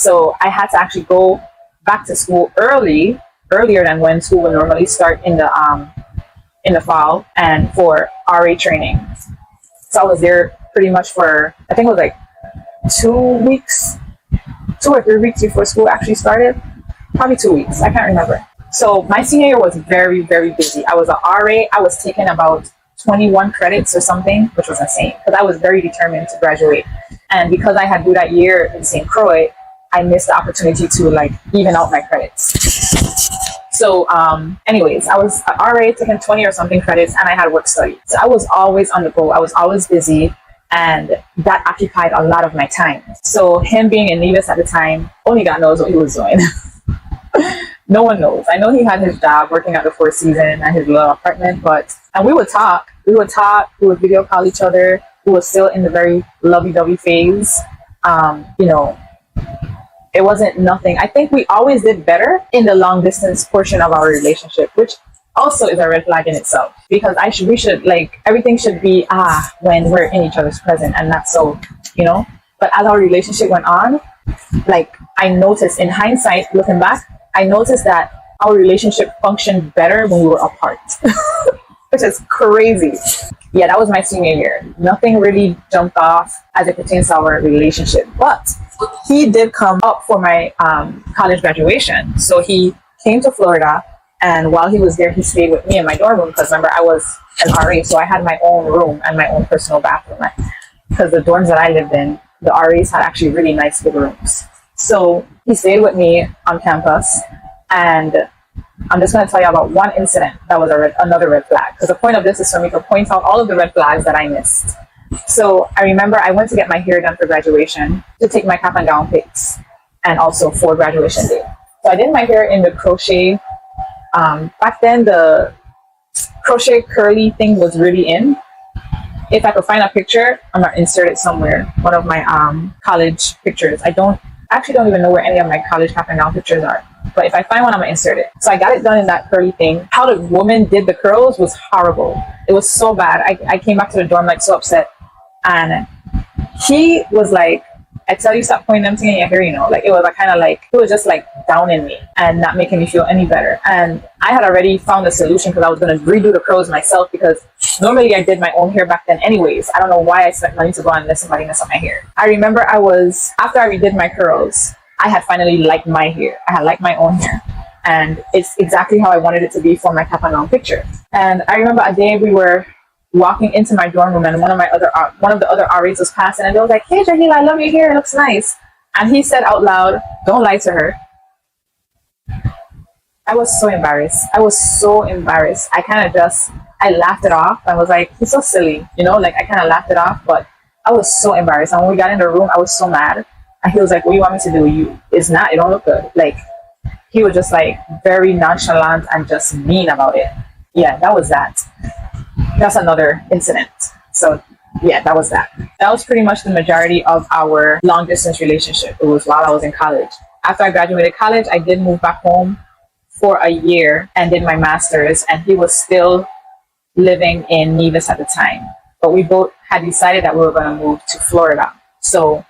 So I had to actually go back to school earlier than when school would normally start in the fall, and for RA training. So I was there pretty much for, I think it was like 2 weeks, 2 or 3 weeks before school actually started. Probably 2 weeks, I can't remember. So my senior year was very, very busy. I was an RA. I was taking about 21 credits or something, which was insane because I was very determined to graduate. And because I had do that year in St. Croix, I missed the opportunity to like even out my credits. So anyways, I was an RA taking 20 or something credits, and I had work study. So I was always on the go. I was always busy, and that occupied a lot of my time. So him being in Nevis at the time, only God knows what he was doing. No one knows. I know he had his job working at the Four Seasons and his little apartment, and we would talk, we would video call each other. We were still in the very lovey-dovey phase. You know, it wasn't nothing. I think we always did better in the long distance portion of our relationship, which also is a red flag in itself, because we should like, everything should be when we're in each other's present, and not so, you know. But as our relationship went on, like, I noticed in hindsight, looking back, I noticed that our relationship functioned better when we were apart, which is crazy. Yeah, that was my senior year. Nothing really jumped off as it pertains to our relationship, but he did come up for my college graduation. So he came to Florida, and while he was there, he stayed with me in my dorm room, because remember, I was an RA, so I had my own room and my own personal bathroom, because the dorms that I lived in, the RAs had actually really nice big rooms. So he stayed with me on campus, and I'm just going to tell you about one incident that was another red flag, because the point of this is for me to point out all of the red flags that I missed. So I remember I went to get my hair done for graduation, to take my cap and gown pics, and also for graduation day. So I did my hair in the crochet. Back then, the crochet curly thing was really in. If I could find a picture, I'm going to insert it somewhere. One of my college pictures. I actually don't even know where any of my college cap and gown pictures are. But if I find one, I'm going to insert it. So I got it done in that curly thing. How the woman did the curls was horrible. It was so bad. I came back to the dorm like so upset. And he was like, I tell you, stop pointing them things in your hair, you know. Like, it was kind of like, he was just like downing me and not making me feel any better. And I had already found a solution, because I was going to redo the curls myself, because normally I did my own hair back then anyways. I don't know why I spent money to go and let somebody mess up my hair. I remember after I redid my curls, I had finally liked my hair. I had liked my own hair. And it's exactly how I wanted it to be for my cap and gown picture. And I remember a day we were walking into my dorm room, and one of the other RAs was passing, and they was like, "Hey, Jahh, I love your hair. It looks nice." And he said out loud, "Don't lie to her." I was so embarrassed. I laughed it off. I was like, he's so silly, you know, like, I kind of laughed it off, but I was so embarrassed. And when we got in the room, I was so mad. And he was like, "What do you want me to do? It don't look good." Like, he was just like very nonchalant and just mean about it. Yeah, that was that. That's another incident. So yeah, that was that. That was pretty much the majority of our long distance relationship. It was while I was in college. After I graduated college, I did move back home for a year and did my master's, and he was still living in Nevis at the time. But we both had decided that we were going to move to Florida. So